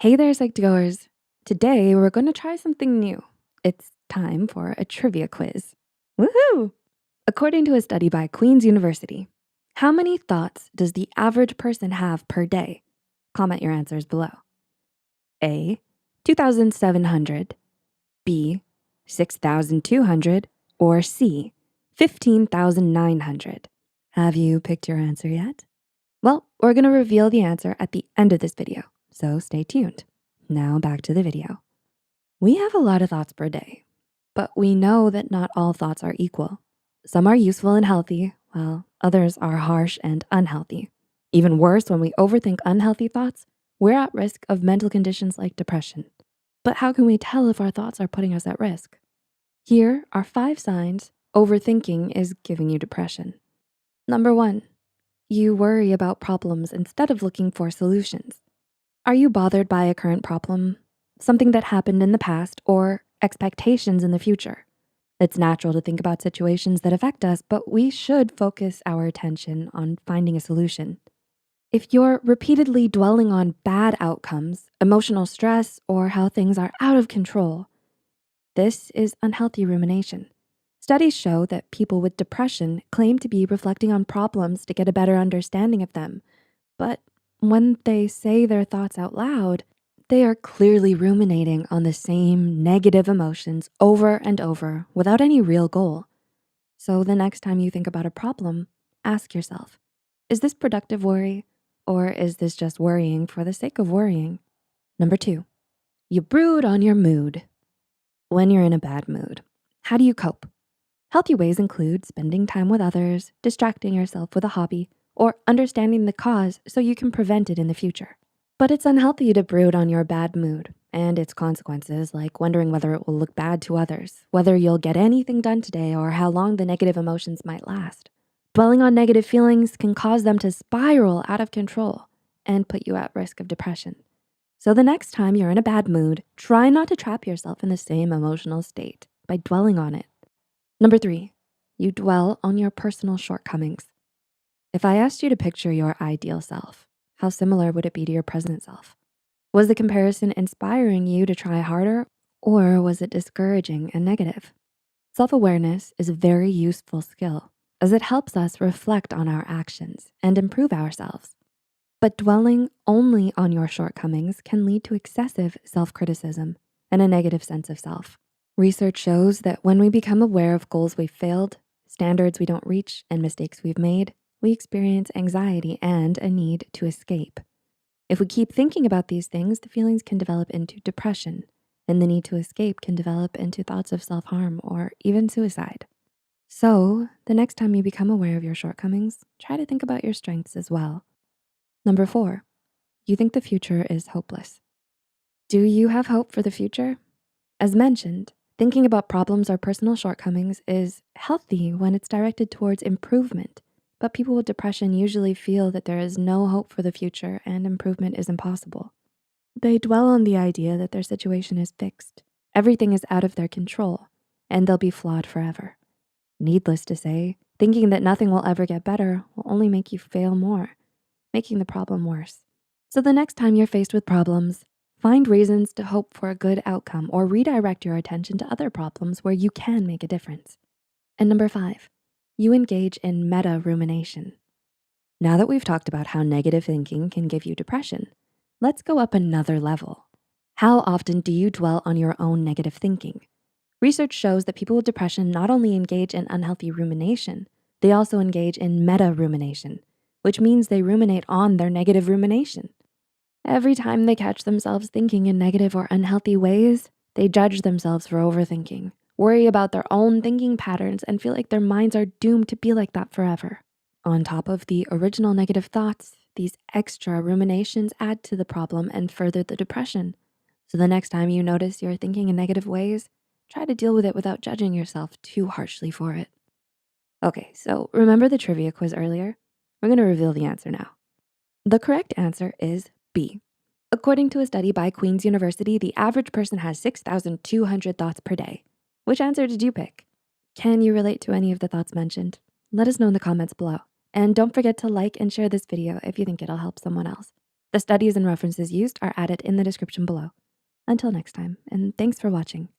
Hey there, Psych2Goers. Today, we're gonna try something new. It's time for a trivia quiz. Woohoo! According to a study by Queen's University, how many thoughts does the average person have per day? Comment your answers below. A, 2,700, B, 6,200, or C, 15,900. Have you picked your answer yet? Well, we're gonna reveal the answer at the end of this video, so stay tuned. Now back to the video. We have a lot of thoughts per day, but we know that not all thoughts are equal. Some are useful and healthy, while others are harsh and unhealthy. Even worse, when we overthink unhealthy thoughts, we're at risk of mental conditions like depression. But how can we tell if our thoughts are putting us at risk? Here are 5 signs overthinking is giving you depression. Number 1, you worry about problems instead of looking for solutions. Are you bothered by a current problem, something that happened in the past, or expectations in the future? It's natural to think about situations that affect us, but we should focus our attention on finding a solution. If you're repeatedly dwelling on bad outcomes, emotional stress, or how things are out of control, this is unhealthy rumination. Studies show that people with depression claim to be reflecting on problems to get a better understanding of them, but when they say their thoughts out loud, they are clearly ruminating on the same negative emotions over and over without any real goal. So the next time you think about a problem, ask yourself, is this productive worry, or is this just worrying for the sake of worrying? Number 2, you brood on your mood. When you're in a bad mood, how do you cope? Healthy ways include spending time with others, distracting yourself with a hobby, or understanding the cause so you can prevent it in the future. But it's unhealthy to brood on your bad mood and its consequences, like wondering whether it will look bad to others, whether you'll get anything done today, or how long the negative emotions might last. Dwelling on negative feelings can cause them to spiral out of control and put you at risk of depression. So the next time you're in a bad mood, try not to trap yourself in the same emotional state by dwelling on it. Number 3, you dwell on your personal shortcomings. If I asked you to picture your ideal self, how similar would it be to your present self? Was the comparison inspiring you to try harder, or was it discouraging and negative? Self-awareness is a very useful skill as it helps us reflect on our actions and improve ourselves. But dwelling only on your shortcomings can lead to excessive self-criticism and a negative sense of self. Research shows that when we become aware of goals we've failed, standards we don't reach, and mistakes we've made, we experience anxiety and a need to escape. If we keep thinking about these things, the feelings can develop into depression, and the need to escape can develop into thoughts of self-harm or even suicide. So the next time you become aware of your shortcomings, try to think about your strengths as well. Number 4, you think the future is hopeless. Do you have hope for the future? As mentioned, thinking about problems or personal shortcomings is healthy when it's directed towards improvement, but people with depression usually feel that there is no hope for the future and improvement is impossible. They dwell on the idea that their situation is fixed, everything is out of their control, and they'll be flawed forever. Needless to say, thinking that nothing will ever get better will only make you fail more, making the problem worse. So the next time you're faced with problems, find reasons to hope for a good outcome or redirect your attention to other problems where you can make a difference. And number 5, you engage in meta-rumination. Now that we've talked about how negative thinking can give you depression, let's go up another level. How often do you dwell on your own negative thinking? Research shows that people with depression not only engage in unhealthy rumination, they also engage in meta-rumination, which means they ruminate on their negative rumination. Every time they catch themselves thinking in negative or unhealthy ways, they judge themselves for overthinking, worry about their own thinking patterns, and feel like their minds are doomed to be like that forever. On top of the original negative thoughts, these extra ruminations add to the problem and further the depression. So the next time you notice you're thinking in negative ways, try to deal with it without judging yourself too harshly for it. Okay, so remember the trivia quiz earlier? We're gonna reveal the answer now. The correct answer is B. According to a study by Queen's University, the average person has 6,200 thoughts per day. Which answer did you pick? Can you relate to any of the thoughts mentioned? Let us know in the comments below. And don't forget to like and share this video if you think it'll help someone else. The studies and references used are added in the description below. Until next time, and thanks for watching.